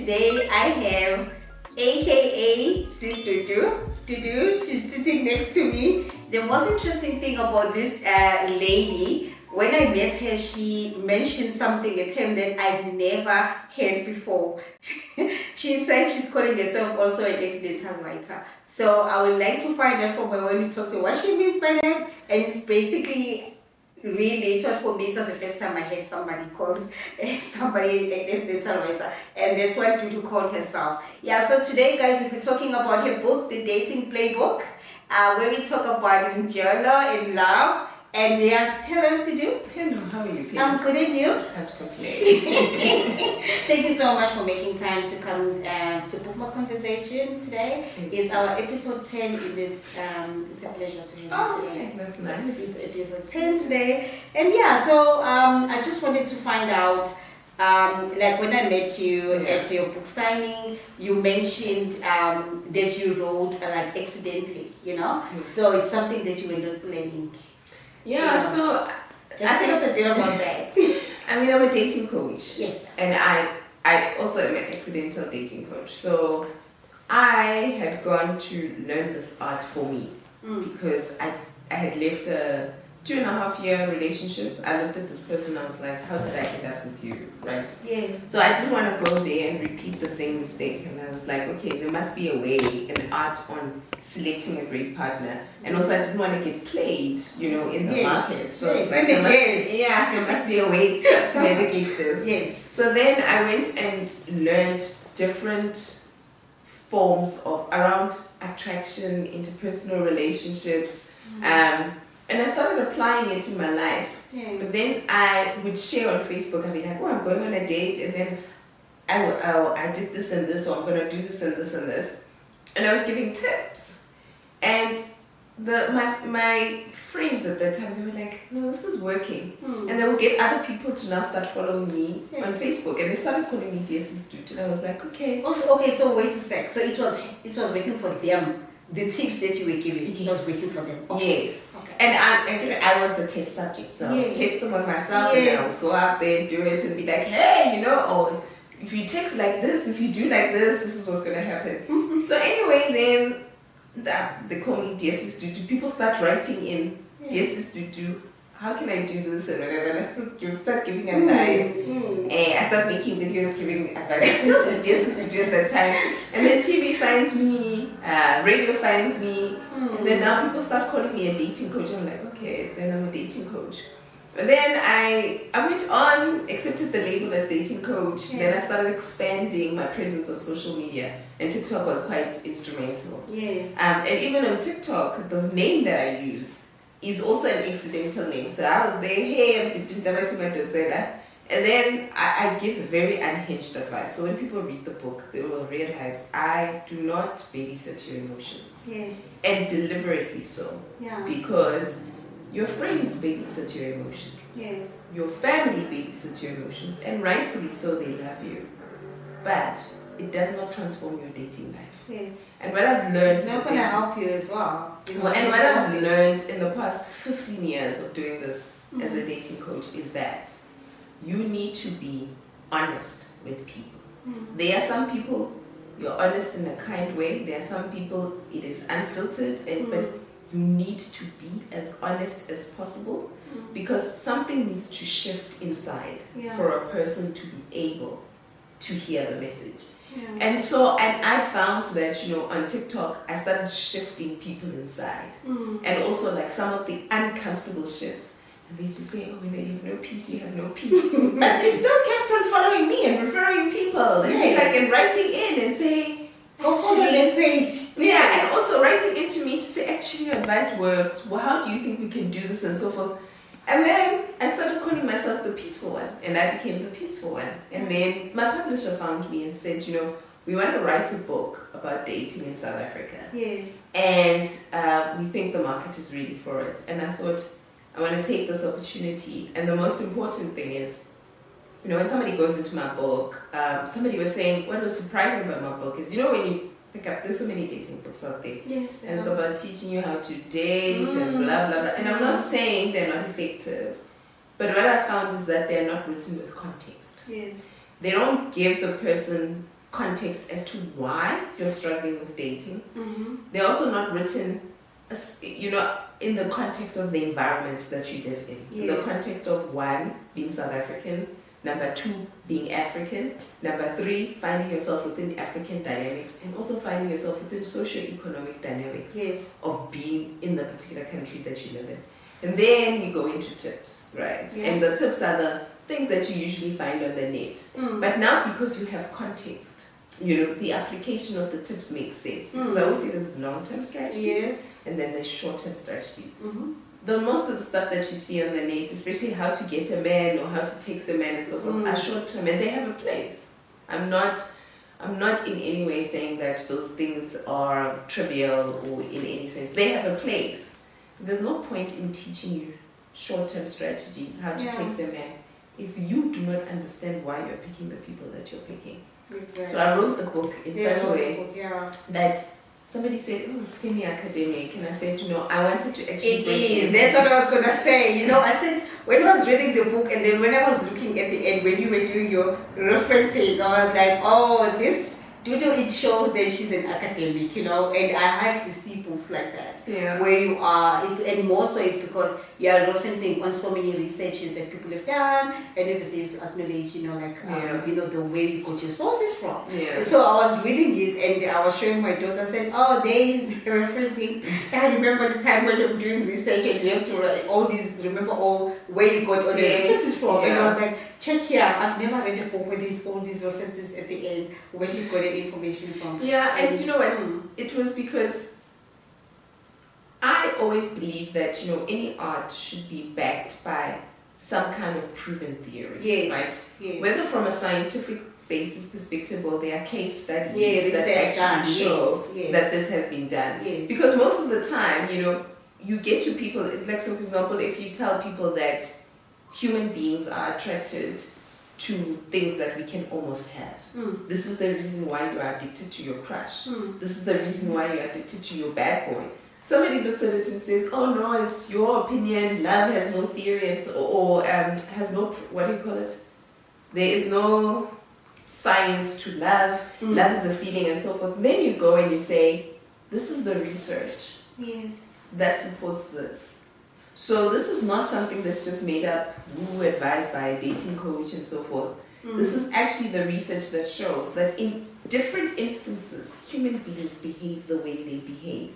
today I have AKA Sis DUDU. Dudu, she's sitting next to me. The most interesting thing about this lady, when I met her, she mentioned something, a term that I've never heard before. She said she's calling herself also an accidental writer. So I would like to find out from her when we talk to what she means by that. And it's basically really, for me, it was the first time I heard somebody called somebody an accidental writer. And that's what Dudu called herself. Yeah, so today, guys, we'll be talking about her book, The Dating Playbook, where we talk about Mjolo and Love. And tell her what to do. Hello, how are you? I'm good, and you? Can't complain. Thank you so much for making time to come to Bookmarked Conversations today. It's our episode 10. It's a pleasure to have you today. Okay, that's nice. It's episode 10 today. And so I just wanted to find out, like when I met you at your book signing, you mentioned that you wrote like accidentally, So it's something that you were not planning. Yeah, so just tell us a bit about that. I mean, I'm a dating coach. Yes. And I also am an accidental dating coach. So I had gone to learn this art for me because I had left a 2.5-year relationship. I looked at this person, I was like, how did I end up with you, right? Yes. So I didn't want to go there and repeat the same mistake. And I was like, okay, there must be a way, an art on selecting a great partner. And also I didn't want to get played, in the market. So it's like, there must be a way to navigate this. Yes. So then I went and learned different forms of around attraction, interpersonal relationships, and I started applying it in my life. Yes. But then I would share on Facebook, I'd be like, I'm going on a date, and then I did this and this, or I'm going to do this and this and this. And I was giving tips. And my friends at that time, they were like, no, this is working. And they would get other people to now start following me on Facebook. And they started calling me Dear Sis DUDU. And I was like, okay. Also, so wait a sec. So it was working for them. The tips that you were giving, it was working for them. Okay. Yes. Okay. And I was the test subject, so test them on myself, and I would go out there and do it and be like, hey, or if you text like this, if you do like this is what's going to happen. So anyway, then they call me Dear Sis DUDU. People start writing in, Dear Sis DUDU, how can I do this and whatever, and I start giving advice. And I start making videos giving advice. I still suggest to do at that time. And then TV finds me, radio finds me, and then now people start calling me a dating coach. I'm like, okay, then I'm a dating coach. But then I went on, accepted the label as dating coach. Then I started expanding my presence on social media, and TikTok was quite instrumental. Yes. And even on TikTok, the name that I use is also an accidental name. So I was there, hey, I'm Dudu Nhlabathi-Madonsela. And then I give very unhinged advice. So when people read the book, they will realize I do not babysit your emotions. Yes. And deliberately so. Yeah. Because your friends babysit your emotions. Yes. Your family babysits your emotions. And rightfully so, they love you. But it does not transform your dating life. Yes. And what I've learned... It's not going to help you as well. And what I've learned in the past 15 years of doing this as a dating coach is that you need to be honest with people. There are some people you're honest in a kind way. There are some people it is unfiltered, but you need to be as honest as possible because something needs to shift inside for a person to be able to hear the message. Yeah. And so, I found that, on TikTok, I started shifting people inside. And also, like, some of the uncomfortable shifts. And they used to say, oh, when you have no peace, you have no peace. But they still kept on following me and referring people. And writing in and saying, go follow that page. Yeah, and also writing into me to say, actually, your advice works. Well, how do you think we can do this and so forth? And then I started calling myself the peaceful one, and I became the peaceful one. And then my publisher found me and said, we want to write a book about dating in South Africa. Yes. And we think the market is ready for it. And I thought, I want to take this opportunity. And the most important thing is, when somebody goes into my book, somebody was saying, what was surprising about my book is, when you pick up, there's so many dating books out there. Yes. And it's about teaching you how to date and blah, blah, blah. And I'm not saying they're not effective. But what I found is that they're not written with context. Yes. They don't give the person context as to why you're struggling with dating. Mm-hmm. They're also not written, in the context of the environment that you live in. In the context of 1, being South African, number 2, being African, number 3, finding yourself within African dynamics, and also finding yourself within socio-economic dynamics of being in the particular country that you live in. And then you go into tips, right? Yeah. And the tips are the things that you usually find on the net. But now, because you have context, the application of the tips makes sense. Because I always say there's long-term strategies and then there's short-term strategies. The most of the stuff that you see on the net, especially how to get a man or how to text a man and so forth, are short-term and they have a place. I'm not in any way saying that those things are trivial or in any sense. They have a place. There's no point in teaching you short-term strategies, how to text a man, if you do not understand why you're picking the people that you're picking. Exactly. So I wrote the book in such a way that somebody said, oh, it's semi-academic, and I said, I wanted to actually it is. That's what I was gonna say. I said when I was reading the book, and then when I was looking at the end, when you were doing your referencing, I was like, oh, this Dudu, it shows that she's an academic, and I hardly see books like that, where you are, and more so it's because you are referencing on so many researches that people have done, and obviously you have to acknowledge, the way you got your sources from. Yeah. So I was reading this, and I was showing my daughter, saying, oh, there is referencing, and I remember the time when I'm doing research, and you have to write all these, remember all where you got all the references from, and I was like, check here, I've never read a book with all these references at the end, where she got it information from. Yeah, and you know what? It was because I always believe that any art should be backed by some kind of proven theory, right? Yes. Whether from a scientific basis perspective or there are case studies that actually show that this has been done. Yes. Because most of the time, you get to people, like so for example, if you tell people that human beings are attracted to things that we can almost have. This is the reason why you are addicted to your crush. This is the reason why you're addicted to your bad boy. Somebody looks at it and says, oh no, it's your opinion, love has no theory, or has no, what do you call it? There is no science to love, love is a feeling and so forth. Then you go and you say, this is the research that supports this. So this is not something that's just made up, advised by a dating coach and so forth. This is actually the research that shows that in different instances, human beings behave the way they behave.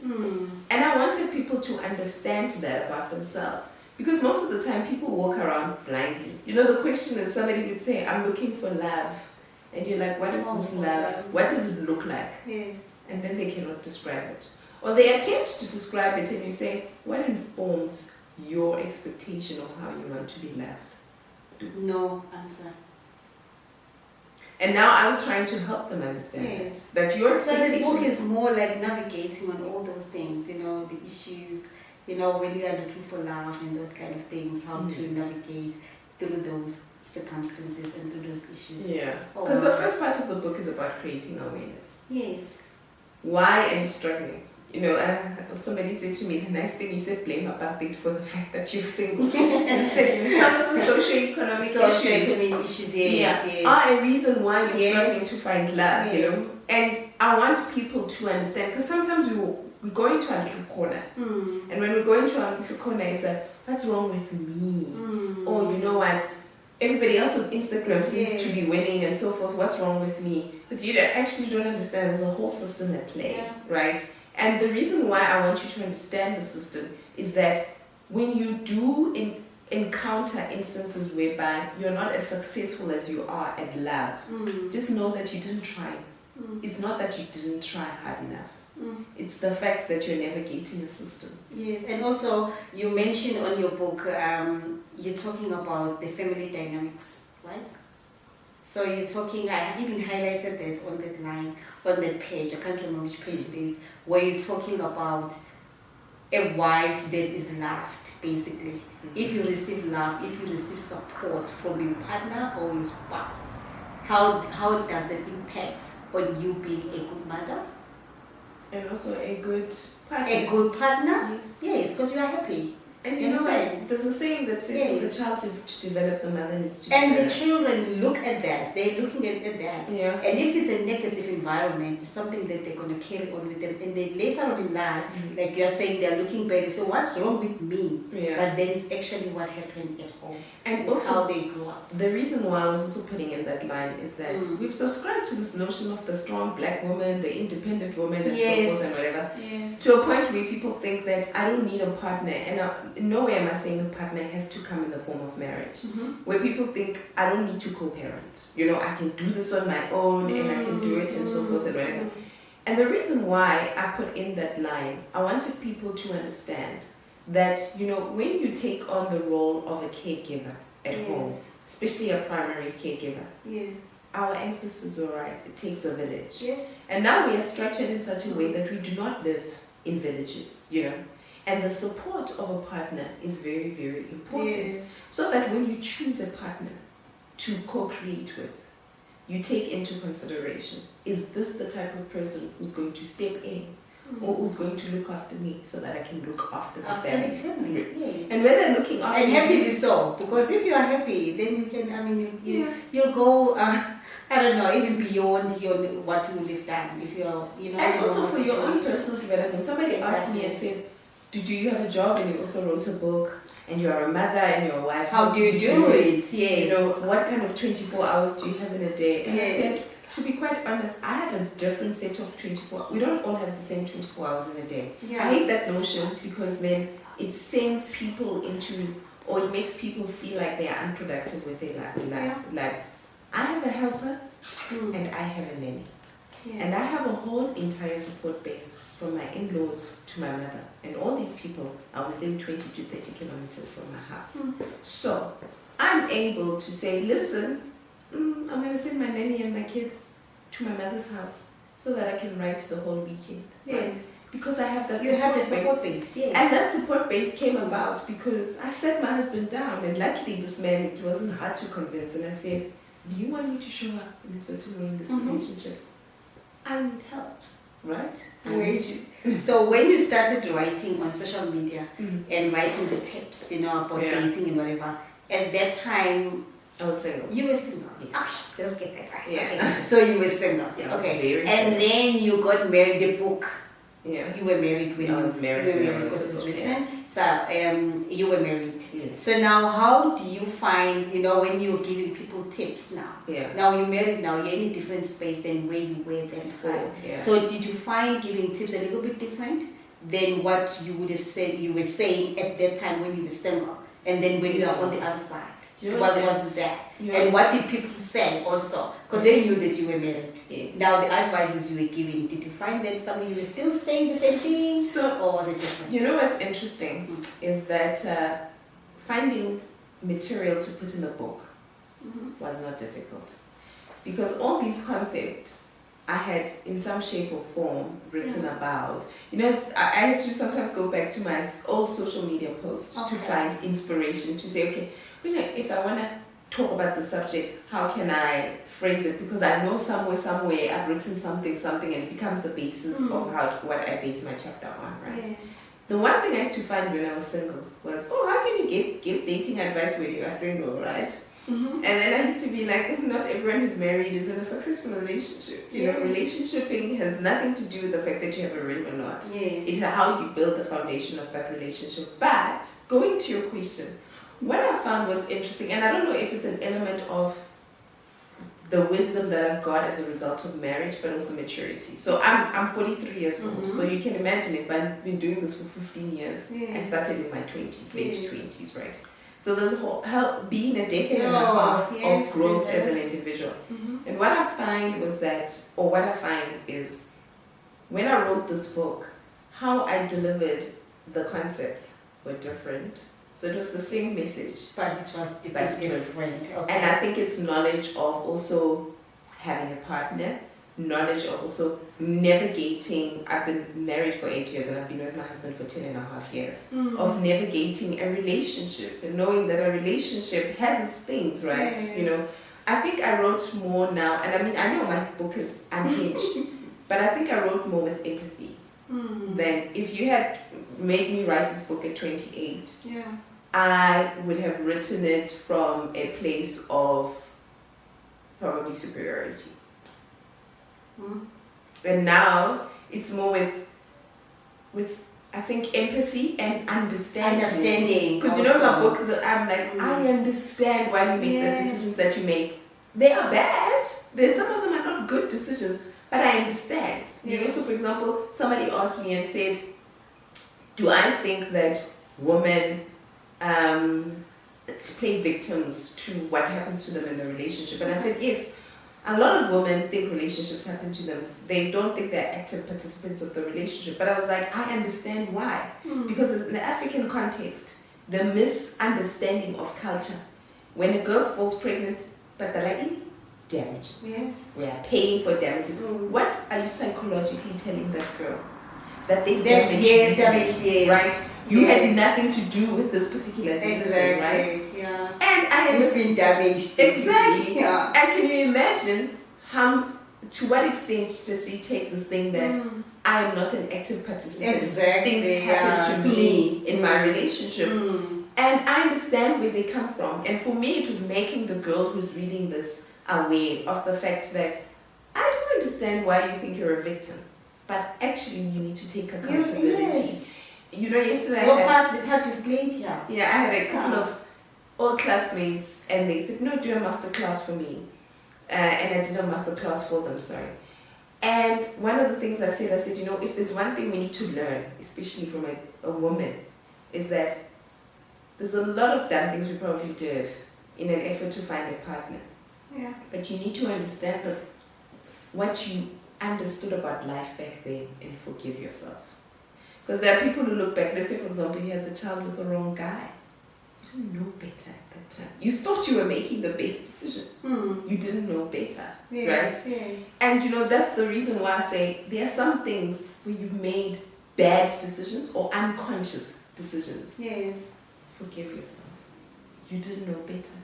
And I wanted people to understand that about themselves. Because most of the time, people walk around blindly. The question is, somebody would say, I'm looking for love. And you're like, what is this love? What does it look like? Yes. And then they cannot describe it. Or they attempt to describe it and you say, what informs your expectation of how you want to be loved? No answer. And now I was trying to help them understand that your expectation. So the book is more like navigating on all those things, the issues, when you are looking for love and those kind of things, how to navigate through those circumstances and through those issues. Yeah. Because the first part of the book is about creating awareness. Yes. Why are you struggling? Somebody said to me, the nice thing you said, blame apartheid for the fact that you're single. And said, some of the socio-economic issues are a reason why you're struggling to find love, And I want people to understand, because sometimes we go into a little corner. And when we go into a little corner, it's like, what's wrong with me? Or you know what? Everybody else on Instagram seems to be winning and so forth. What's wrong with me? But you actually don't understand there's a whole system at play, right? And the reason why I want you to understand the system is that when you do encounter instances whereby you're not as successful as you are at love, just know that you didn't try. It's not that you didn't try hard enough. It's the fact that you're navigating the system. Yes, and also you mentioned on your book, you're talking about the family dynamics, right? So you're talking, I even highlighted that on that line, on that page, I can't remember which page it is, where you're talking about a wife that is loved, basically. If you receive love, if you receive support from your partner or your spouse, how does that impact on you being a good mother? And also a good partner. A good partner? Yes, because you are happy. And you know what? There's a saying that says for the child to develop, the mother needs to and develop. the children look at that. They're looking at that. Yeah. And if it's a negative environment, it's something that they're going to carry on with them. And then later on in life, like you're saying, they're looking back and say, what's wrong with me? Yeah. But then it's actually what happened at home. And it's also, how they grew up. The reason why I was also putting in that line is that we've subscribed to this notion of the strong black woman, the independent woman, and so forth and whatever. Yes. To a point where people think that I don't need a partner, and in no way am I saying a partner has to come in the form of marriage. Where people think I don't need to co-parent. You know, I can do this on my own, and I can do it, and so forth and whatever. And the reason why I put in that line, I wanted people to understand that, you know, when you take on the role of a caregiver at home, especially a primary caregiver, our ancestors were right, it takes a village. Yes. And now we are structured in such a way that we do not live in villages, you know. And the support of a partner is very, very important. So that when you choose a partner to co-create with, you take into consideration, is this the type of person who's going to step in or who's going to look after me so that I can look after the family? And when they're looking after and happily so, because if you are happy, then you can, I mean, you'll go, I don't know, even beyond what you live down. If you're, you know, and also for your own personal development. Somebody asked me and said, do you have a job and you also wrote a book and you're a mother and you're a wife? How do you do it? Yes. You know, what kind of 24 hours do you have in a day? And I said, to be quite honest, I have a different set of 24. We don't all have the same 24 hours in a day. I hate that notion because then it sends people into, or it makes people feel like they are unproductive with their lives. I have a helper and I have a nanny. And I have a whole entire support base from my in-laws to my mother. And all these people are within 20 to 30 kilometers from my house. So I'm able to say, listen, I'm going to send my nanny and my kids to my mother's house so that I can write the whole weekend. Right? Because I have that support base. And that support base came about because I sat my husband down, and luckily this man, it wasn't hard to convince. And I said, do you want me to show up in a certain way in this relationship? I need help, right? So when you started writing on social media and writing the tips, you know, about dating and whatever, at that time, I was single. You were single. Yes. Okay, let's get that right. Yeah. Okay. So you were single. Okay. And then you got married. The book. Yeah. You were married when I was married. because it's recent. So you were married. Yes. So now, how do you find, you know, when you're giving people tips now? Yeah. Now you're married. Now you're in a different space than where you were then before. Yeah. So did you find giving tips a little bit different than what you would have said you were saying at that time when you were single, and then when you are on the other side? What was that? And what did people say also? Because they knew that you were married. Yes. Now the advices you were giving, did you find that something you were still saying the same thing? Or was it different? You know what's interesting is that finding material to put in the book was not difficult. Because all these concepts I had in some shape or form written about. You know, I had to sometimes go back to my old social media posts to find inspiration to say, okay, if I want to talk about the subject, how can I phrase it? Because I know somewhere I've written something, and it becomes the basis of what I base my chapter on, right? Yes. The one thing I used to find when I was single was, how can you get dating advice when you are single, right? And then I used to be like, not everyone who's married is in a successful relationship. You know, relationshiping has nothing to do with the fact that you have a ring or not. Yes. It's how you build the foundation of that relationship. But going to your question, what I found was interesting, and I don't know if it's an element of the wisdom that I've got as a result of marriage, but also maturity. So I'm 43 years old, so you can imagine if I've been doing this for 15 years, I started in my 20s, late 20s, right? So there's being a decade and a half of growth as an individual. And what I find is, when I wrote this book, how I delivered the concepts were different. So it was the same message, but it was different. Okay. And I think it's knowledge of also having a partner, knowledge of also navigating. I've been married for 8 years and I've been with my husband for 10 and a half years. Of navigating a relationship and knowing that a relationship has its things, right? Yes. You know, I think I wrote more now, and I mean, I know my book is unhinged, but I think I wrote more with empathy. than if you had made me write this book at 28. Yeah. I would have written it from a place of probably superiority. And now it's more with I think empathy and understanding. Because you know my book, I'm like, I understand why you make the decisions that you make. They are bad. Some of them are not good decisions, but I understand. You know, so for example, somebody asked me and said, do I think that women play victims to what happens to them in the relationship? And I said, yes. A lot of women think relationships happen to them. They don't think they're active participants of the relationship. But I was like, I understand why. Because in the African context, the misunderstanding of culture, when a girl falls pregnant, but they're like, damages. Yes. We are paying for damages. What are you psychologically telling that girl? That they damaged you, right? You had nothing to do with this particular decision, right? Yeah. And I had been damaged. Exactly. Yeah. And can you imagine to what extent does she take this thing that I am not an active participant? Exactly. Things happen to me in my relationship. And I understand where they come from. And for me, it was making the girl who's reading this aware of the fact that I don't understand why you think you're a victim. But actually, you need to take accountability. Yes. You know, yesterday What part you've played here? Yeah, I had a couple of old classmates, and they said, no, do a master class for me. And I did a master class for them, sorry. And one of the things I said, you know, if there's one thing we need to learn, especially from a woman, is that there's a lot of dumb things we probably did in an effort to find a partner. Yeah. But you need to understand that what you understood about life back then and forgive yourself. Because there are people who look back, let's say for example you had the child with the wrong guy. You didn't know better at that time. You thought you were making the best decision. You didn't know better, right? Yeah. And you know, that's the reason why I say there are some things where you've made bad decisions or unconscious decisions. Yes. Forgive yourself. You didn't know better.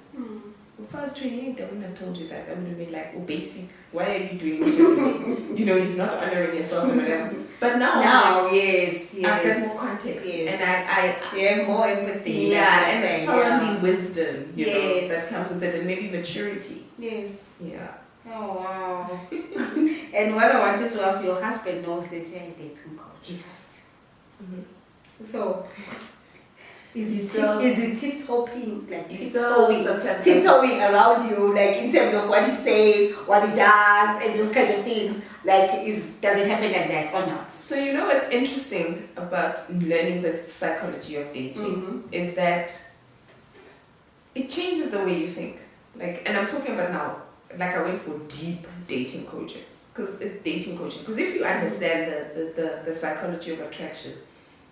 If I was 28, I wouldn't have told you that. I would have been like, oh, basic, why are you doing what you're doing? You know, you're not honoring yourself and whatever. But now yes. I've got more context. Yes. And I have more empathy. Yeah, and probably wisdom, you know, that comes with it, and maybe maturity. Yes. Yeah. Oh, wow. And what I wanted to ask, your husband knows that you're a dating coach. Yes. So, is it tiptoeing, like sometimes tiptoeing around you, like in terms of what he says, what he does, and those kind of things? Like, does it happen like that or not? So you know what's interesting about learning the psychology of dating is that it changes the way you think. Like, and I'm talking about now, like I went for deep dating coaches, because if you understand the psychology of attraction,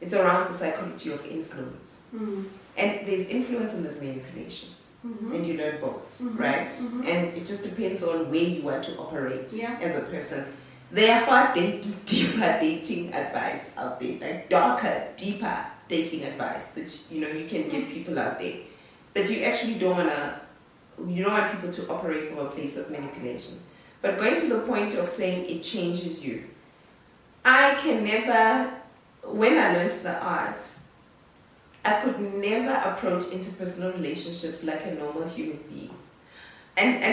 it's around the psychology of influence. And there's influence and there's manipulation. And you learn both, right? And it just depends on where you want to operate as a person. There are far deeper dating advice out there, like darker, deeper dating advice that you know you can give people out there. But you actually don't want people to operate from a place of manipulation. But going to the point of saying it changes you. I can never, when I learned the art, I could never approach interpersonal relationships like a normal human being. And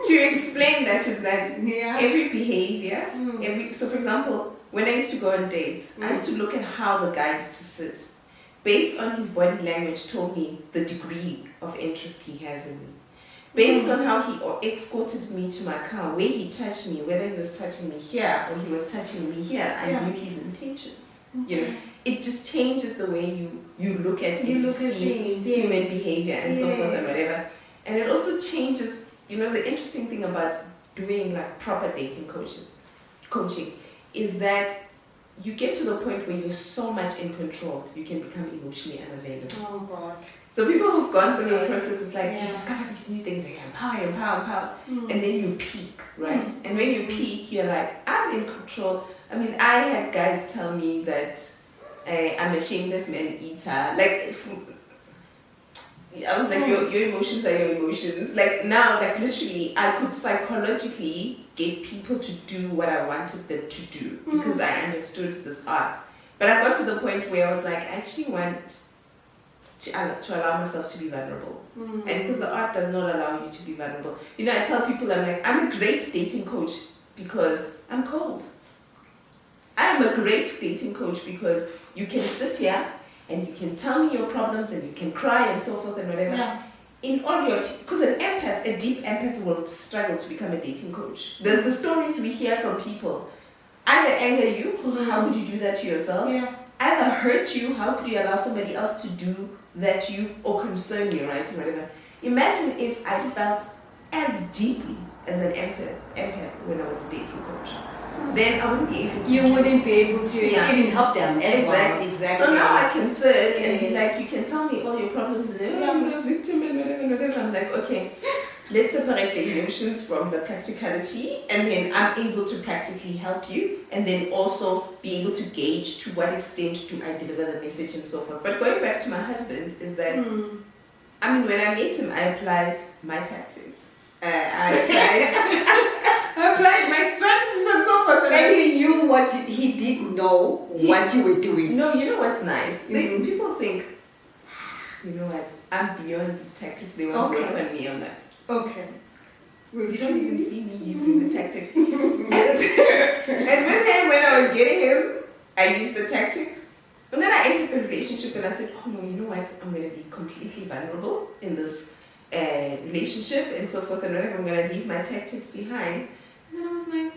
to explain that is that every behavior, so for example, when I used to go on dates, I used to look at how the guy used to sit. Based on his body language told me the degree of interest he has in me. Based on how he escorted me to my car, where he touched me, whether he was touching me here or he was touching me here, I knew his intentions. You know, it just changes the way you look at it, you see human behavior and so forth and whatever. And it also changes, you know, the interesting thing about doing like proper dating coaching is that you get to the point where you're so much in control, you can become emotionally unavailable. Oh God. So people who've gone through the process, it's like you discover these new things, you empower, and then you peak, right? And when you peak, you're like, I'm in control. I mean, I had guys tell me that I'm a shameless man eater. Like, I was like, your emotions are your emotions. Like now, like literally, I could psychologically get people to do what I wanted them to do because I understood this art. But I got to the point where I was like, I actually want to allow myself to be vulnerable. And because the art does not allow you to be vulnerable. You know, I tell people, I'm like, I'm a great dating coach because I'm cold. I am a great dating coach because you can sit here and you can tell me your problems and you can cry and so forth and whatever. Yeah. In all your, because an empath, a deep empath will struggle to become a dating coach. The stories we hear from people either anger you, how could you do that to yourself? Yeah. Either hurt you, how could you allow somebody else to do that to you or concern you, right? And whatever. Imagine if I felt as deeply as an empath when I was a dating coach. Then I wouldn't be able to. You wouldn't be able to even help them as well. Exactly. So now I can sit and be like, you can tell me all your problems and I'm a victim and whatever. I'm like, okay, let's separate the emotions from the practicality, and then I'm able to practically help you, and then also be able to gauge to what extent do I deliver the message and so forth. But going back to my husband is that, I mean, when I met him, I applied my tactics. I applied my strategies and so forth. And he knew what he did know what you were doing. No, you know what's nice? People think, you know what, I'm beyond these tactics. They want to work on me on that. Okay. You don't even see me using the tactics. and with him, when I was getting him, I used the tactics. And then I entered the relationship and I said, oh no, you know what, I'm going to be completely vulnerable in this relationship and so forth, and whatever. I'm going to leave my tactics behind. And then I was like,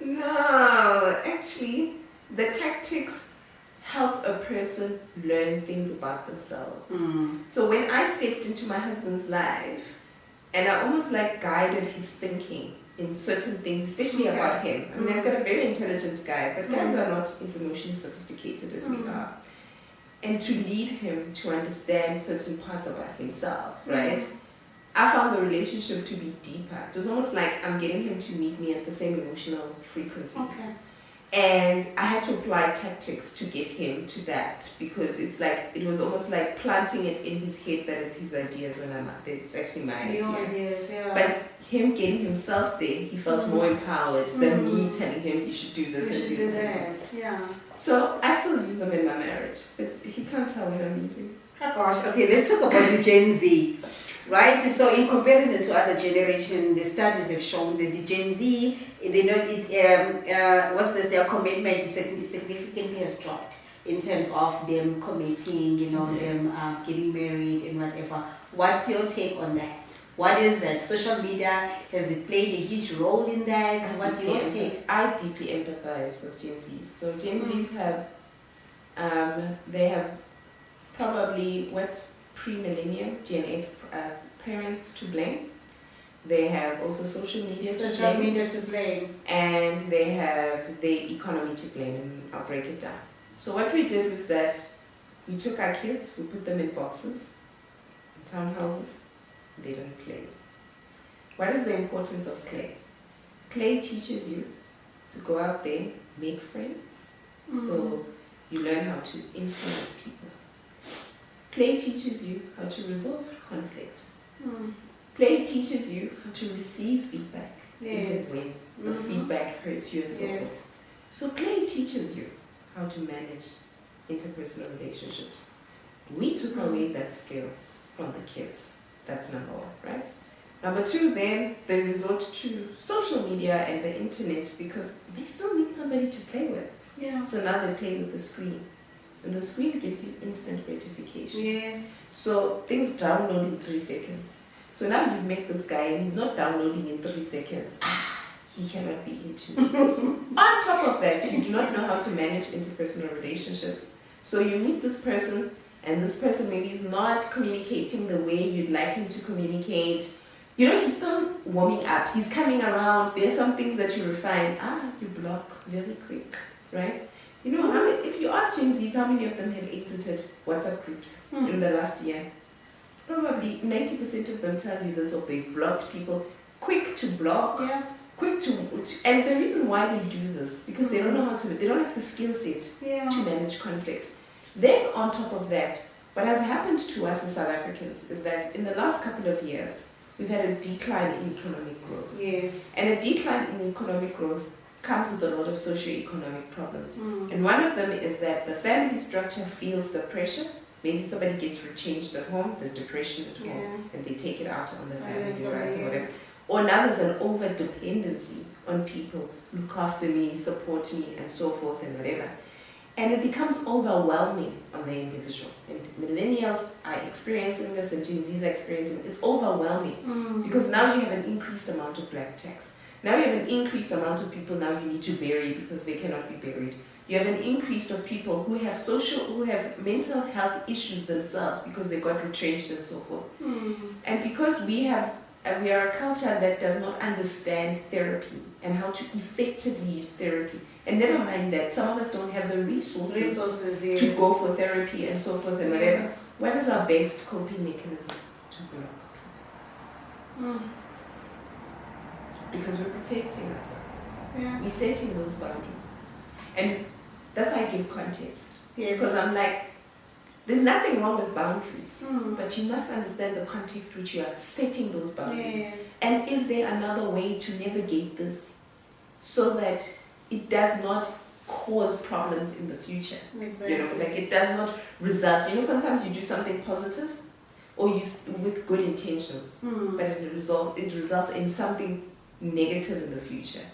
no, actually, the tactics help a person learn things about themselves. So when I stepped into my husband's life, and I almost like guided his thinking in certain things, especially about him. I mean, I've got a very intelligent guy, but guys are not as emotionally sophisticated as we are. And to lead him to understand certain parts about himself, right? I found the relationship to be deeper. It was almost like I'm getting him to meet me at the same emotional frequency. And I had to apply tactics to get him to that, because it's like, it was almost like planting it in his head that it's his ideas when I'm out there. It's actually my ideas. But him getting himself there, he felt more empowered than me telling him you should do this and do this. So I still use them in my marriage, but he can't tell what I'm using. Oh gosh, okay, let's talk about the Gen Z. Right, so in comparison to other generations, the studies have shown that the Gen Z, they don't. Their commitment is significantly has dropped in terms of them committing, them getting married and whatever. What's your take on that? What is that? Social media, has it played a huge role in that? What's your take? I deeply empathize with Gen Zs. So Gen Zs have probably what's pre-millennium, Gen X parents to blame. They have also social media to blame. And they have the economy to blame, and I'll break it down. So what we did was that we took our kids, we put them in boxes, in townhouses, they don't play. What is the importance of play? Play teaches you to go out there, make friends. So you learn how to influence people. Play teaches you how to resolve conflict. Play teaches you how to receive feedback, even when the feedback hurts you and so forth. So play teaches you how to manage interpersonal relationships. We took away that skill from the kids. That's number one, right? Number two, then they resort to social media and the internet because they still need somebody to play with. So now they play with the screen. And the screen gives you instant gratification. So things download in 3 seconds. So now you've met this guy and he's not downloading in 3 seconds. He cannot be into me. On top of that, you do not know how to manage interpersonal relationships. So you meet this person, and this person maybe is not communicating the way you'd like him to communicate. He's still warming up. He's coming around. There are some things that you refine. You block very quick, right? If you ask Gen Zs how many of them have exited WhatsApp groups in the last year, probably 90% of them tell you this, or they've blocked people. Quick to block, quick to, and the reason why they do this, because they don't know how to, they don't have the skill set to manage conflict. Then on top of that, What has happened to us as South Africans is that in the last couple of years, we've had a decline in economic growth. Yes. And a decline in economic growth comes with a lot of socio-economic problems. And one of them is that the family structure feels the pressure. Maybe somebody gets rechanged at home, there's depression at home, and they take it out on the family, right, or whatever. Or now there's an over-dependency on people, look after me, support me, and so forth and whatever. And it becomes overwhelming on the individual. And millennials are experiencing this, and Gen Zs are experiencing it. It's overwhelming because now you have an increased amount of black tax. Now you have an increased amount of people now you need to bury because they cannot be buried. You have an increase of people who have mental health issues themselves because they got retrenched and so forth. And because we are a culture that does not understand therapy and how to effectively use therapy. And never mind that some of us don't have the resources yes. to go for therapy and so forth and whatever. What is our best coping mechanism? To block people. Because we're protecting ourselves. We're setting those boundaries. And that's why I give context. Because I'm like, there's nothing wrong with boundaries, but you must understand the context which you are setting those boundaries. And is there another way to navigate this so that it does not cause problems in the future? You know, like it does not result. You know, sometimes you do something positive or with good intentions, but it results in something negative in the future.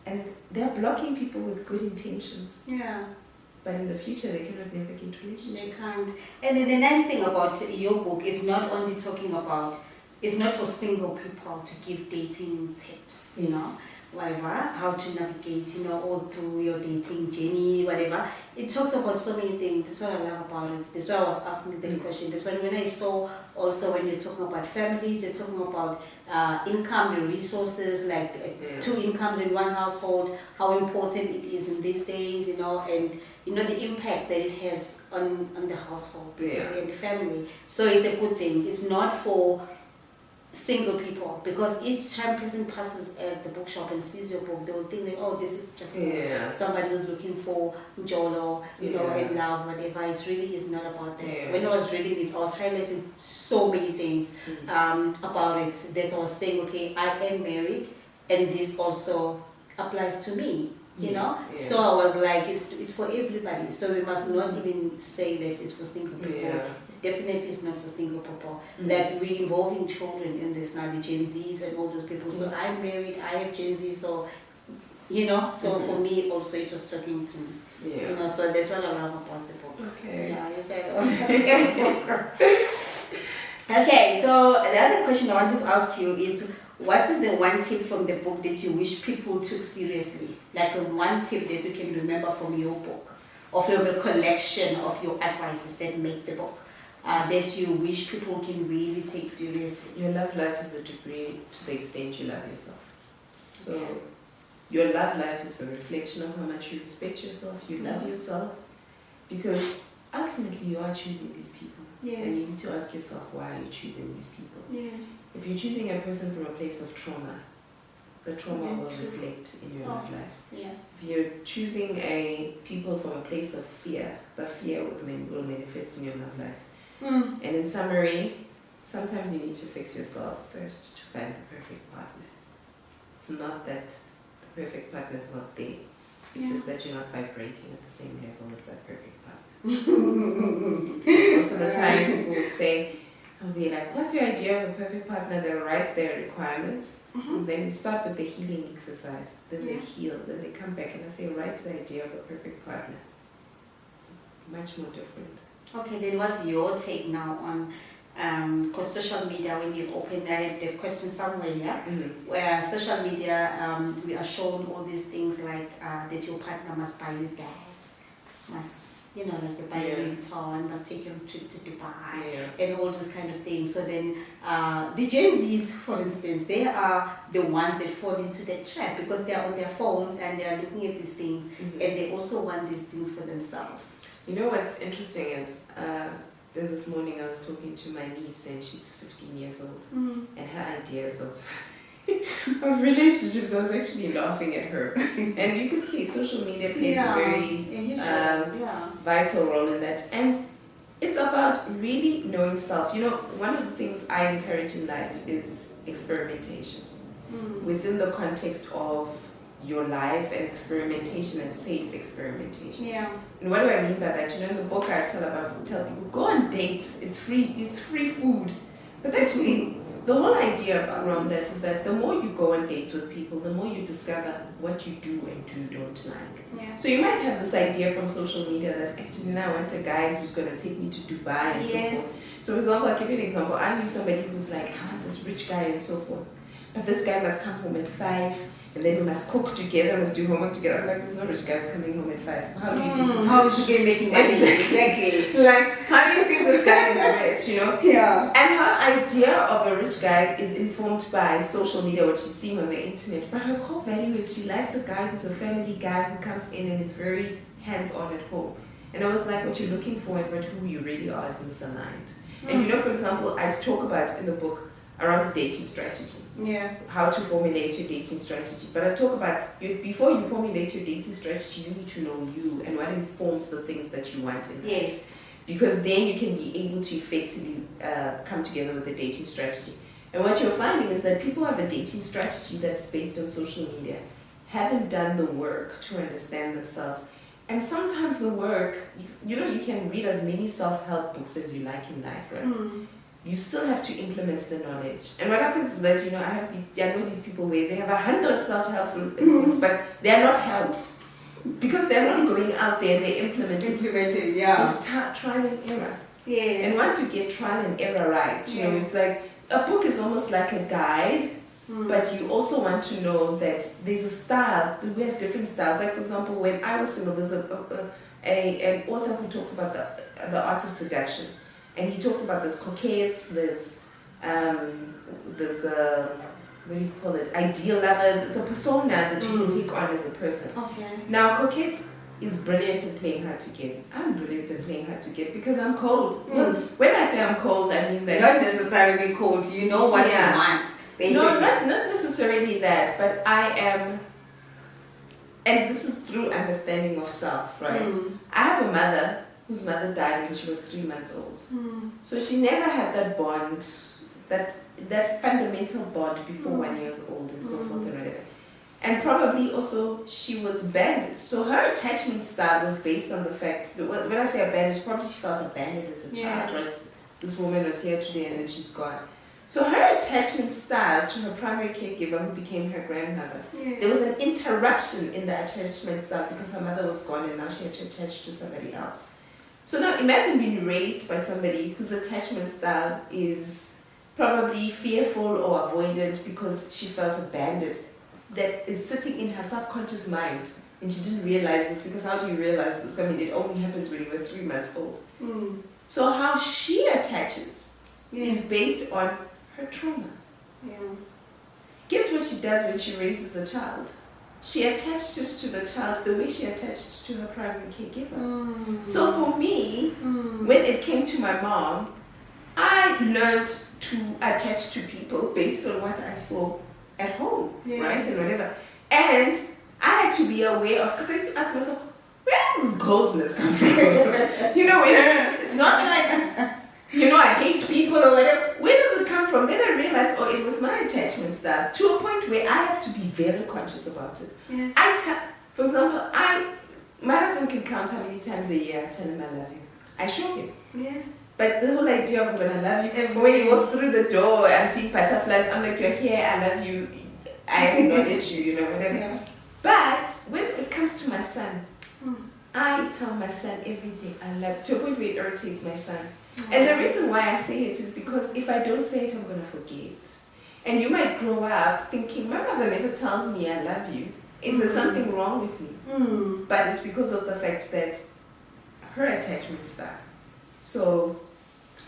And they're blocking people with good intentions. But in the future, they cannot navigate relationships. They can't. And then the nice thing about your book is not only talking about, it's not for single people to give dating tips, you know, whatever, how to navigate, you know, all through your dating journey, whatever. It talks about so many things. That's what I love about it. That's why I was asking the question. That's when I saw also when you're talking about families, you're talking about income, the resources, like 2 incomes in one household, how important it is in these days, you know, and you know the impact that it has on the household, basically, and the family. So it's a good thing. It's not for single people, because each time person passes at the bookshop and sees your book, they will think that, oh, this is just for somebody who's looking for Mjolo, you know, and love, whatever. It really is not about that. When I was reading this, I was highlighting so many things about it. That I was saying, okay, I am married, and this also applies to me. You know, so I was like, it's for everybody. So we must not even say that it's for single people. It's definitely it's not for single people. Like we're involving children in this now, the Gen Zs and all those people. So I'm married, I have Gen Z, so you know. So for me also, it was talking to me. You know, so that's what I love about the book. Okay. Yeah, yes, I know. Okay, so the other question I want to ask you is, what is the one tip from the book that you wish people took seriously? Like one tip that you can remember from your book, or from a collection of your advices that make the book, that you wish people can really take seriously? Your love life is a degree to the extent you love yourself. So your love life is a reflection of how much you respect yourself, you love yourself, because ultimately you are choosing these people. And you need to ask yourself, why are you choosing these people? If you're choosing a person from a place of trauma, the trauma will reflect in your love life. If you're choosing people from a place of fear, the fear will manifest in your love life. And in summary, sometimes you need to fix yourself first to find the perfect partner. It's not that the perfect partner is not there. It's just that you're not vibrating at the same level as that perfect partner. Most of the time people would say, I'll be like, what's your idea of a perfect partner? They'll write their requirements, and then you start with the healing exercise. Then they heal, then they come back and I say, write the idea of a perfect partner. It's much more different. Okay, then what's your take now on, because social media, when you open the question somewhere, where social media, we are shown all these things like that your partner must buy you that, must, you know, like you buy a Louis Vuitton, must take your trips to Dubai, and all those kind of things. So then the Gen Zs, for instance, they are the ones that fall into that trap because they are on their phones and they are looking at these things, and they also want these things for themselves. You know what's interesting is, this morning I was talking to my niece, and she's 15 years old, and her ideas of relationships, I was actually laughing at her. And you can see social media plays a very vital role in that. And It's about really knowing self. You know, one of the things I encourage in life is experimentation within the context of your life, and experimentation and safe experimentation. Yeah. And what do I mean by that? You know, in the book I tell people, go on dates. It's free food. But actually, the whole idea around that is that the more you go on dates with people, the more you discover what you do and don't like. Yeah. So you might have this idea from social media that actually now I want a guy who's going to take me to Dubai and so forth. So for example, I'll give you an example. I knew somebody who's like, I want this rich guy and so forth. But this guy must come home at 5, and then we must cook together, must do homework together. I'm like, there's no rich guy who's coming home at 5. How do you think this how is she making money? Exactly. Like, how do you think this guy is rich, you know? Yeah. And her idea of a rich guy is informed by social media, what she's seeing on the internet. But her core value is she likes a guy who's a family guy who comes in and is very hands-on at home. And I was like, what you're looking for and what who you really are is misaligned. And you know, for example, I talk about in the book around the dating strategy. Yeah. How to formulate your dating strategy. But I talk about, before you formulate your dating strategy, you need to know you and what informs the things that you want in life. Yes. Because then you can be able to effectively come together with a dating strategy. And what you're finding is that people have a dating strategy that's based on social media, haven't done the work to understand themselves. And sometimes the work, you know, you can read as many self-help books as you like in life, right? You still have to implement the knowledge. And what happens is that, you know, I know these people where they have 100 self-help books, but they're not helped. Because they're not going out there and they implement it. Yeah. You start trial and error. Yes. And once you get trial and error right, you know, it's like, a book is almost like a guide, but you also want to know that there's a style. We have different styles. Like, for example, when I was single, there's an author who talks about the art of seduction. And he talks about there's coquettes, there's what do you call it, ideal lovers. It's a persona that you can take on as a person. Okay. Now, coquette is brilliant in playing hard to get. I'm brilliant in playing hard to get because I'm cold. When I say I'm cold, I mean that... Not necessarily cold. You know what you want, basically. No, not necessarily that, but I am... And this is through understanding of self, right? I have a mother whose mother died when she was 3 months old. So she never had that bond, that fundamental bond before 1 year old and so forth and whatever. And probably also she was abandoned. So her attachment style was based on the fact that when I say abandoned, probably she felt abandoned as a child, right? This woman was here today and then she's gone. So her attachment style to her primary caregiver, who became her grandmother, there was an interruption in the attachment style because her mother was gone and now she had to attach to somebody else. So now imagine being raised by somebody whose attachment style is probably fearful or avoidant because she felt abandoned, that is sitting in her subconscious mind. And she didn't realize this, because how do you realize this? I mean, it only happens when you were 3 months old. So how she attaches is based on her trauma. Guess what she does when she raises a child? She attaches to the child the way she attached to her primary caregiver. So for me, when it came to my mom, I learned to attach to people based on what I saw at home, right, and whatever. And I had to be aware of, because I used to ask myself, where does coldness come from? You know, it's not like, you know, I hate people or whatever. Where does it come from? Then I realized, oh, it was my attachment style, to a point where I have to be very conscious about it. For example, my husband can count how many times a year I tell him I love you. I show him. But the whole idea of when I love you, when he walks through the door, I'm seeing butterflies, I'm like, you're here, I love you, I acknowledge you, you know, whatever. But when it comes to my son, I tell my son every day I love, to a point where it irritates my son. And the reason why I say it is because if I don't say it, I'm going to forget. And you might grow up thinking, my mother never tells me I love you. Is there something wrong with me? But it's because of the fact that her attachment style. So,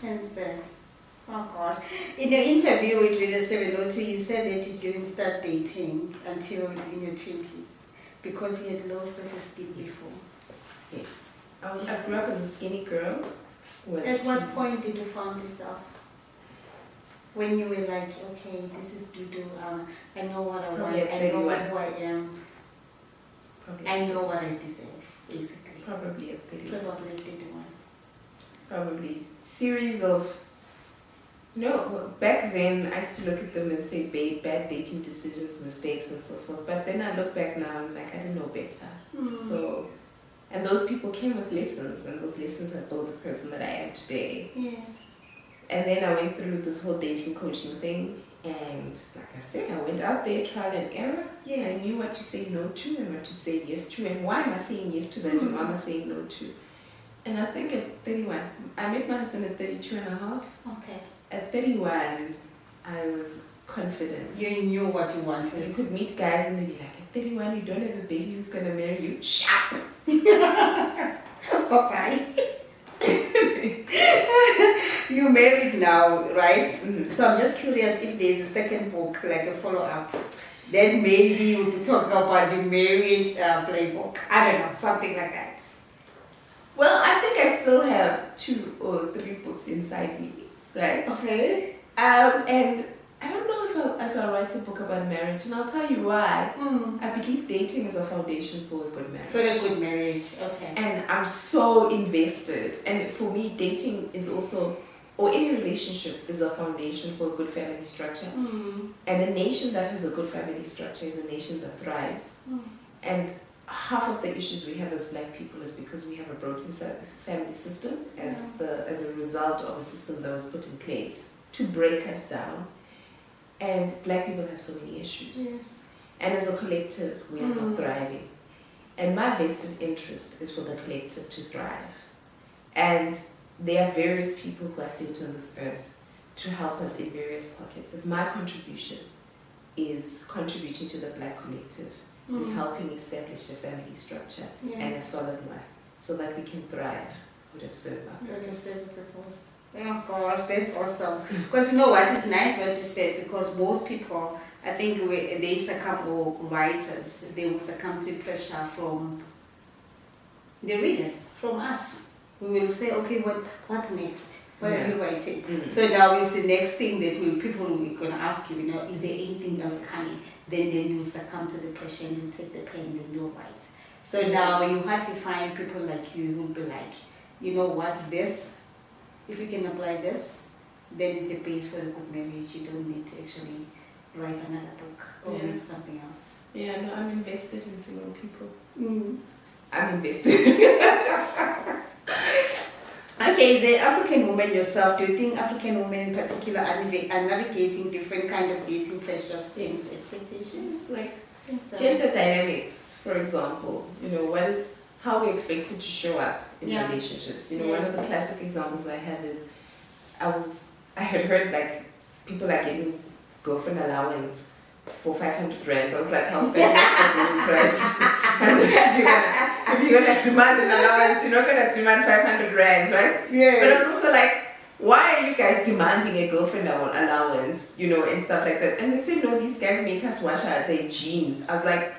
hence that. Oh gosh. In the interview with Radio 702, you said that you didn't start dating until in your 20s because you had low self-esteem before. Yes. I grew up as a skinny girl. At what point did you find yourself? When you were like, okay, this is Dudu, I know what I want, I know who I am, I know what I deserve, basically. Probably at 31. Probably 31. Probably probably series of, back then I used to look at them and say bad dating decisions, mistakes and so forth. But then I look back now and like I didn't know better. So, and those people came with lessons, and those lessons have built the person that I am today. Yes. And then I went through this whole dating coaching thing, and like I said, I went out there, trial and error. Yes. I knew what to say no to and what to say yes to, and why am I saying yes to that and why am I saying no to. And I think at 31, I met my husband at 32 and a half. Okay. At 31, I was confident. You knew what you wanted. You could meet guys and they'd be like, at 31, you don't have a baby who's going to marry you. Sharp! Okay. You're married now, right? So I'm just curious if there's a second book, like a follow-up. Then maybe we'll be talking about the marriage playbook. I don't know, something like that. Well, I think I still have 2 or 3 books inside me, right? Okay. And I don't know if I'll write a book about marriage, and I'll tell you why. I believe dating is a foundation for a good marriage. For a good marriage, okay. And I'm so invested. And for me, dating is also, or any relationship is a foundation for a good family structure. And a nation that has a good family structure is a nation that thrives. And half of the issues we have as Black people is because we have a broken family system as a result of a system that was put in place to break us down. And Black people have so many issues. Yes. And as a collective, we are not thriving. And my vested interest is for the collective to thrive. And there are various people who are sent on this earth to help us in various pockets. If my contribution is contributing to the Black collective, in helping establish a family structure and a solid one, so that we can thrive, would have served our purpose. Would have served the purpose. Oh gosh, that's awesome. Because you know what, it's nice what you said, because most people, I think they succumb, or writers, they will succumb to pressure from the readers, from us. We will say, okay, what's next? What are you writing? So now is the next thing that people will going to ask you, is there anything else coming? Then you succumb to the pressure and you take the pen and then you write. So now you hardly find people like you who will be like, you know what, this, if you can apply this, then it's a base for a good marriage. You don't need to actually write another book or read something else. Yeah, no, I'm invested in single people. I'm invested. Okay, is an African woman yourself, do you think African women in particular are navigating different kind of dating pressures, things, expectations? Like gender dynamics, for example, how we're expected to show up in relationships. One of the classic examples I have is I had heard like people are getting girlfriend allowance for 500 rands. I was like, how bad is the price? If you're gonna demand an allowance, you're not gonna demand 500 rands, right? Yeah. But I was also like, why are you guys demanding a girlfriend allowance, and stuff like that? And they said, no, these guys make us wash out their jeans. I was like,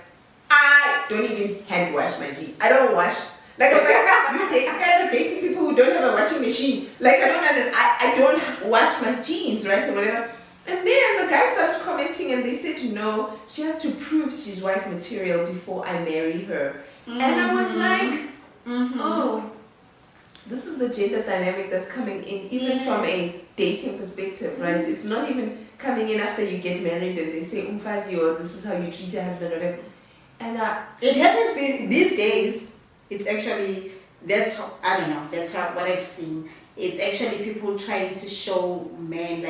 I don't even hand wash my jeans. I don't wash. Like, I was like, you guys are dating people who don't have a washing machine. Like, I don't understand. I don't wash my jeans, right, or whatever. And then the guy started commenting and they said, no, she has to prove she's wife material before I marry her. And I was like, oh, this is the gender dynamic that's coming in, even from a dating perspective, right? It's not even coming in after you get married and they say, umfazi, or this is how you treat your husband, or whatever. And it happens these days. It's actually, that's how what I've seen. It's actually people trying to show men,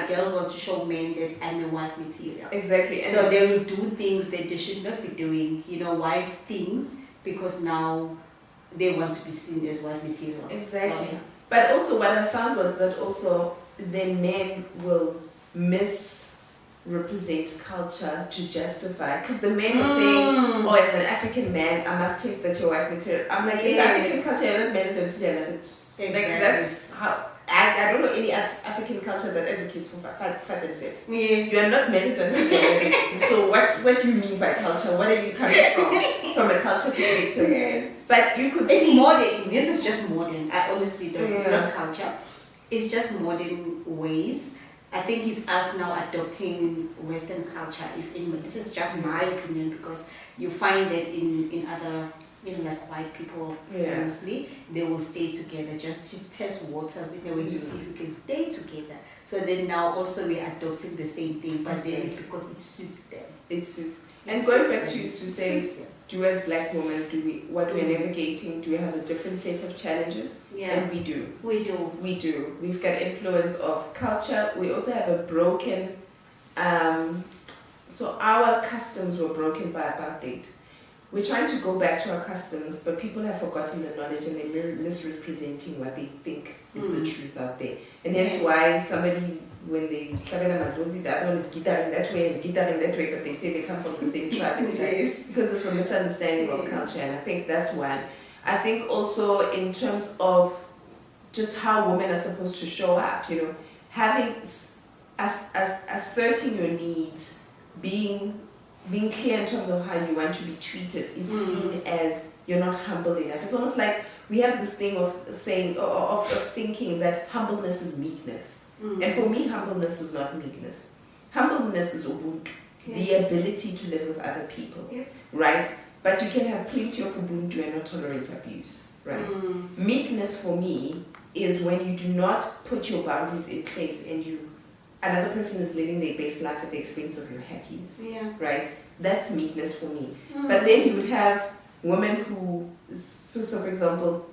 girls want to show men that I'm a wife material. Exactly. And so they will do things that they should not be doing, wife things, because now they want to be seen as wife material. Exactly. So, but also what I found was that also the men will misrepresent culture to justify, because the men are saying, as an African man, I must taste that your wife material. I'm like, in African culture, you're not married until you're married. Exactly. Like, that's how, I don't know any African culture that advocates for father and set. Yes. You are not married until you're married. So what do you mean by culture? What are you coming from a culture perspective? Yes. But you could It's modern. This is just modern. I honestly don't. It's not culture. It's just modern ways. I think it's us now adopting Western culture. This is just my opinion, because you find that in other like white people Yeah. mostly, they will stay together just to test waters in a way to see if we can stay together. So then now also we're adopting the same thing, but then it's because it suits them. It suits. And going back to say, do as black women, what we're navigating, do we have a different set of challenges? Yeah. And we do. We do. We do. We've got influence of culture. We also have a broken, so our customs were broken by apartheid. We're trying to go back to our customs, but people have forgotten the knowledge and they're misrepresenting what they think is the truth out there. And that's why somebody, when they Nhlabathi-Madonela, the other one is guitaring that way and guitaring that way, but they say they come from the same tribe. Because there's a misunderstanding of culture, and I think that's one. I think also in terms of just how women are supposed to show up, having asserting your needs, being clear in terms of how you want to be treated is seen as you're not humble enough. It's almost like we have this thing of saying, of thinking that humbleness is meekness. And for me, humbleness is not meekness. Humbleness is ubuntu, the ability to live with other people, right? But you can have plenty of ubuntu and not tolerate abuse, right? Meekness for me is when you do not put your boundaries in place and another person is living their best life at the expense of your happiness, right? That's meekness for me. But then you would have women who, so for example,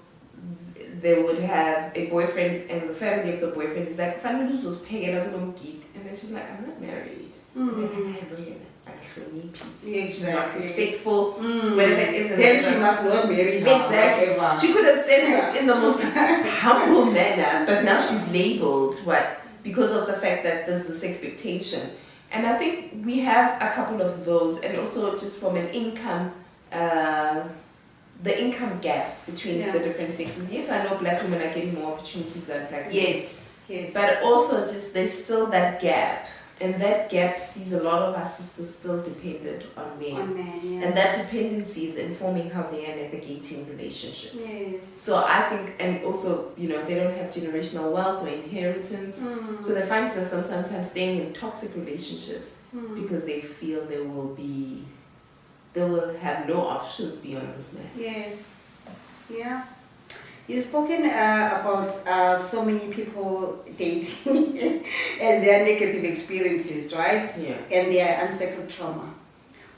they would have a boyfriend and the family of the boyfriend is like, and then she's like, I'm not married. And they're like, she's not respectful, whatever it is. Then she must not marry her. Exactly. She could have said this in the most humble manner, but now she's labeled what? Because of the fact that there's this expectation. And I think we have a couple of those, and also just from an income, the income gap between the different sexes. Yes, I know black women are getting more opportunities than black women. Yes. But also just there's still that gap. And that gap sees a lot of our sisters still dependent on men. And that dependency is informing how they are navigating relationships. Yes. So I think, and also, they don't have generational wealth or inheritance. So they find themselves sometimes staying in toxic relationships because they feel they will have no options beyond this man. Yes. Yeah. You've spoken about so many people dating and their negative experiences, right? Yeah. And their unsettled trauma.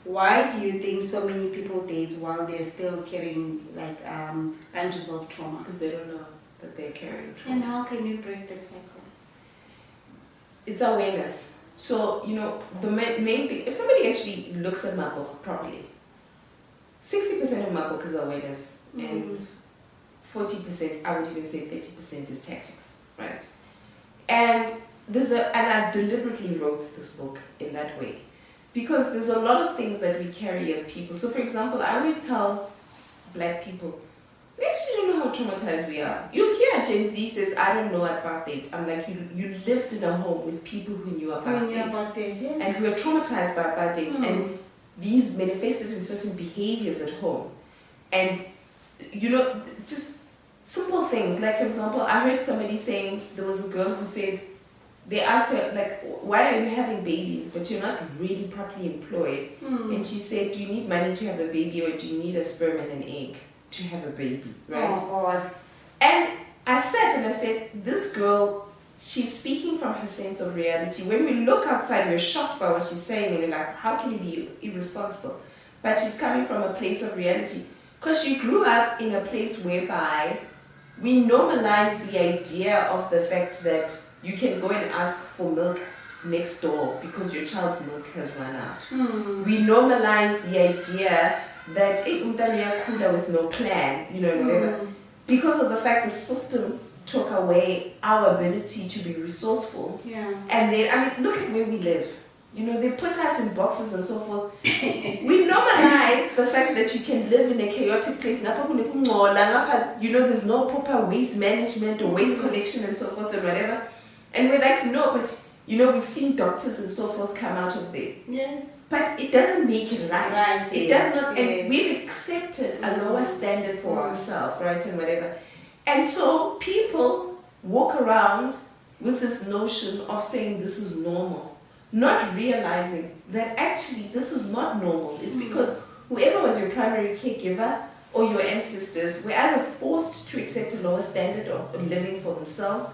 Why do you think so many people date while they're still carrying unresolved trauma? Because they don't know that they're carrying trauma. And how can you break that cycle? It's awareness. So, the main thing, if somebody actually looks at my book properly, 60% of my book is awareness and 40%, I would even say 30% is tactics, right? And I deliberately wrote this book in that way because there's a lot of things that we carry as people. So for example, I always tell black people, we actually don't know how traumatized we are. You'll hear Gen Z says, I don't know about that. I'm like, you lived in a home with people who knew about that. And who were traumatized by apartheid. And these manifested in certain behaviors at home. And, just simple things. Like, for example, I heard somebody saying, there was a girl who said, they asked her, like, why are you having babies, but you're not really properly employed? And she said, do you need money to have a baby or do you need a sperm and an egg to have a baby, right? Oh, God. And I said, this girl, she's speaking from her sense of reality. When we look outside, we're shocked by what she's saying and we're like, how can you be irresponsible? But she's coming from a place of reality. Because she grew up in a place whereby we normalize the idea of the fact that you can go and ask for milk next door because your child's milk has run out. We normalize the idea that kula with no plan, whatever. Because of the fact the system took away our ability to be resourceful. And then, look at where we live. They put us in boxes and so forth. We normalize the fact that you can live in a chaotic place. There's no proper waste management or waste collection and so forth and whatever. And we're like, no, but we've seen doctors and so forth come out of there. Yes. But it doesn't make it right. It does not, and we've accepted a lower standard for ourselves, right, and whatever. And so people walk around with this notion of saying this is normal. Not realizing that actually this is not normal. It's because whoever was your primary caregiver or your ancestors were either forced to accept a lower standard of living for themselves,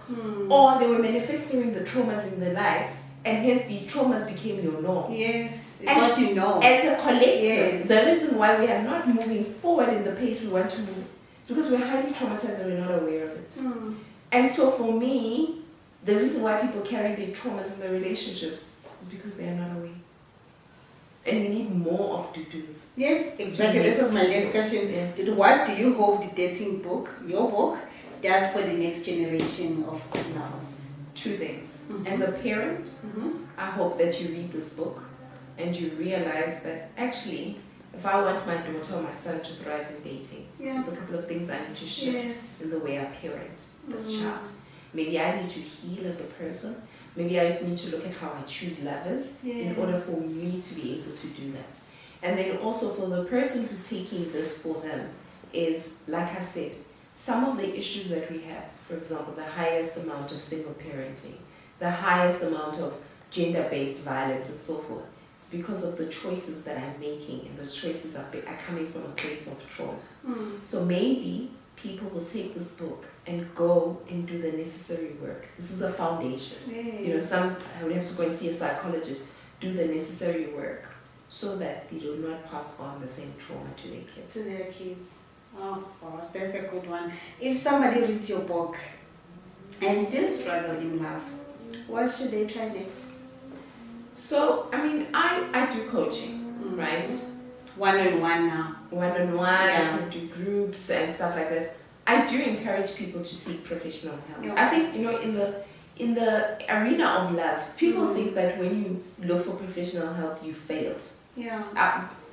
or they were manifesting the traumas in their lives, and hence these traumas became your norm. Yes, it's what you know. As a collective, the reason why we are not moving forward in the pace we want to move, because we're highly traumatized and we're not aware of it. And so for me, the reason why people carry their traumas in their relationships is because they are not aware. And we need more of Dudus. Yes, exactly. This was my next question. Yeah. What do you hope the dating book, your book, does for the next generation of lovers? Two things. As a parent, I hope that you read this book and you realize that actually, if I want my daughter or my son to thrive in dating, there's a couple of things I need to shift in the way I parent this child. Maybe I need to heal as a person. Maybe I need to look at how I choose lovers in order for me to be able to do that. And then also for the person who's taking this for them is, like I said, some of the issues that we have, for example, the highest amount of single parenting, the highest amount of gender-based violence and so forth, it's because of the choices that I'm making, and those choices are coming from a place of trauma. So maybe people will take this book and go and do the necessary work. This is a foundation. You know, some I would have to go and see a psychologist, do the necessary work so that they do not pass on the same trauma to their kids. To their kids. Oh gosh, that's a good one. If somebody reads your book and still struggle in love, what should they try next? So, I mean, I do coaching, right? One-on-one now. One-on-one, I can do groups and stuff like that. I do encourage people to seek professional help. I think, you know, in the arena of love, people think that when you look for professional help, you failed.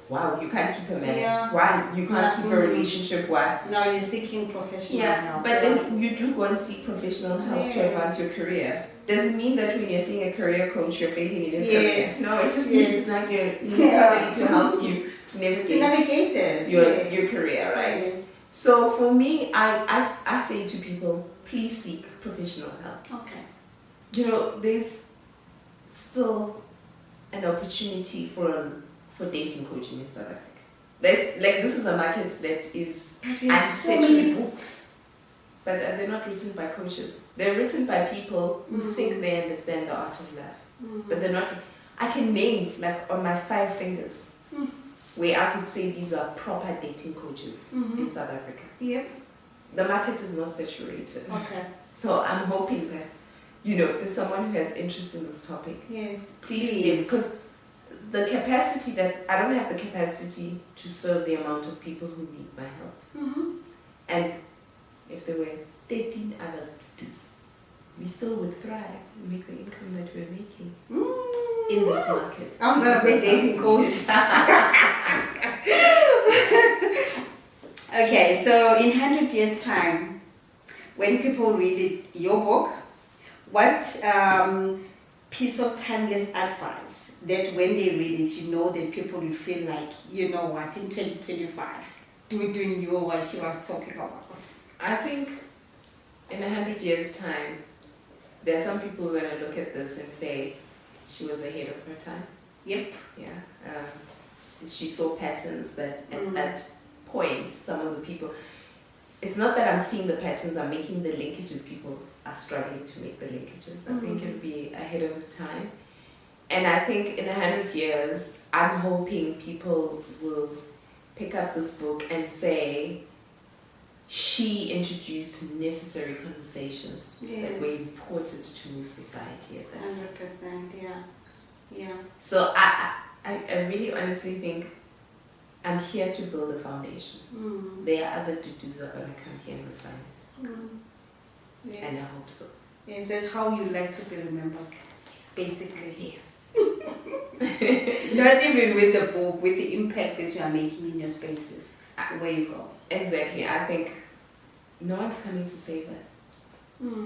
Wow, you can't keep a man. Why? You can't keep a relationship. Why? No, you're seeking professional help. But then you do go and seek professional help to advance your career. Does it mean that when you're seeing a career coach, you're failing in your career? No, it just means like you need somebody to help you to navigate your career, right? So for me, I say to people, please seek professional help. Okay. You know, there's still an opportunity for dating coaching in South Africa. This is a market that is so many books, but they're not written by coaches. They're written by people who think they understand the art of love, but they're not. I can name like on my 5 fingers where I could say these are proper dating coaches in South Africa. Yep. The market is not saturated. Okay. So I'm hoping that, you know, if there's someone who has interest in this topic, please. Because the capacity that I don't have the capacity to serve the amount of people who need my help. And if there were 13 other Dudus, we still would thrive and make the income that we're making in this market. I'm gonna be dating coach. Okay, so in 100 years' time, when people read your book, what piece of timeless advice that when they read it, you know that people will feel like, you know what, in 2025, Dudu knew what she was talking about? I think in 100 years' time, there are some people who are going to look at this and say, she was ahead of her time. Yep. Yeah. She saw patterns that at that point, some of the people, it's not that I'm seeing the patterns, I'm making the linkages, people are struggling to make the linkages. I think it'll be ahead of time. And I think in 100 years, I'm hoping people will pick up this book and say, she introduced necessary conversations that were important to move society at that time. 100%, yeah. So I really honestly think I'm here to build a foundation. There are other Dudus who are going to come here and refine it. Yes. And I hope so. Yes, that's how you like to be remembered, basically. Yes. Not even with the book, with the impact that you are making in your spaces, where you go. Exactly. I think no one's coming to save us.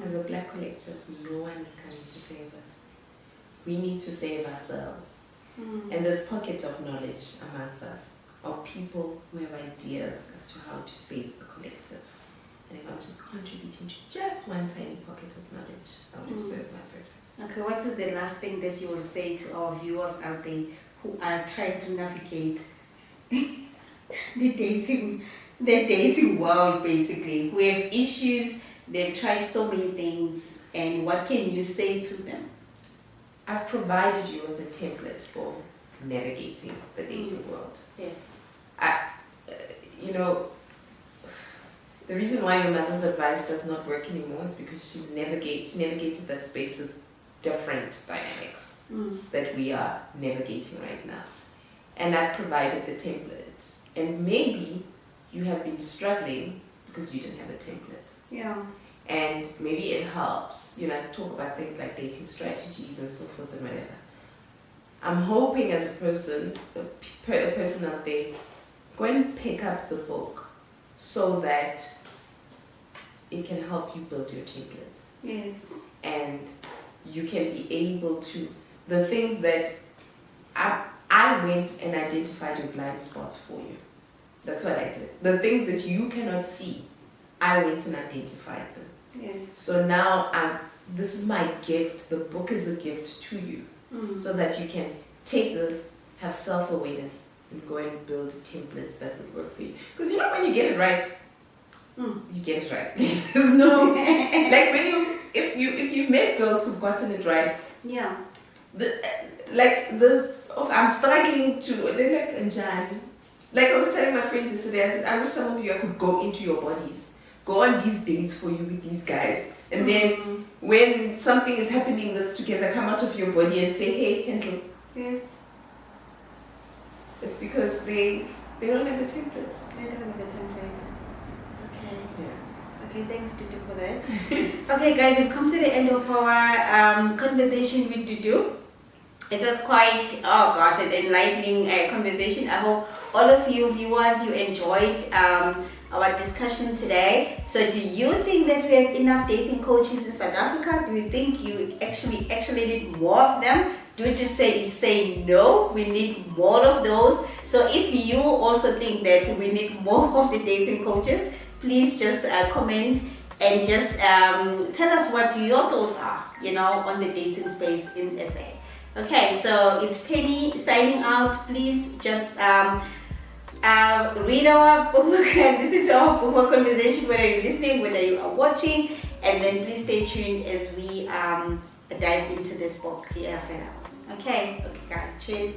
As a black collective, no one is coming to save us. We need to save ourselves. And there's pockets of knowledge amongst us, of people who have ideas as to how to save the collective. And if I'm just contributing to just one tiny pocket of knowledge, I would have served my purpose. Okay, what is the last thing that you will say to our viewers out there who are trying to navigate the dating the dating world, basically, who have issues, they've tried so many things, and what can you say to them? I've provided you with a template for navigating the dating world. Yes. You know, the reason why your mother's advice does not work anymore is because she navigated that space with different dynamics that we are navigating right now. And I've provided the template. And maybe you have been struggling because you didn't have a template. Yeah. And maybe it helps, you know, talk about things like dating strategies and so forth and whatever. I'm hoping as a person out there, go and pick up the book so that it can help you build your template. Yes. And you can be able to, the things that I went and identified your blind spots for you. That's what I did. The things that you cannot see, I went and identified them. Yes. So now this is my gift. The book is a gift to you, so that you can take this, have self-awareness, and go and build templates that would work for you. Because you know when you get it right, you get it right. There's no like when if you've met girls who've gotten it right. Yeah. I'm struggling to. They're like Njani. Like I was telling my friends yesterday, I said I wish some of you I could go into your bodies, go on these dates for you with these guys, and then when something is happening that's together, come out of your body and say, hey, handle. Yes. It's because they don't have a template. They don't have a template. Okay. Yeah. Okay, thanks Dudu for that. Okay guys, we've come to the end of our conversation with Dudu. It was quite, an enlightening conversation. I hope all of you viewers, you enjoyed our discussion today. So do you think that we have enough dating coaches in South Africa? Do you think you actually need more of them? Do you just say no, we need more of those? So if you also think that we need more of the dating coaches, please just comment and just tell us what your thoughts are, on the dating space in SA. Okay, so it's Penny signing out. Please just read our bookmark and listen to our bookmark conversation, whether you're listening, whether you are watching, and then please stay tuned as we dive into this book here for now. Okay, guys, cheers.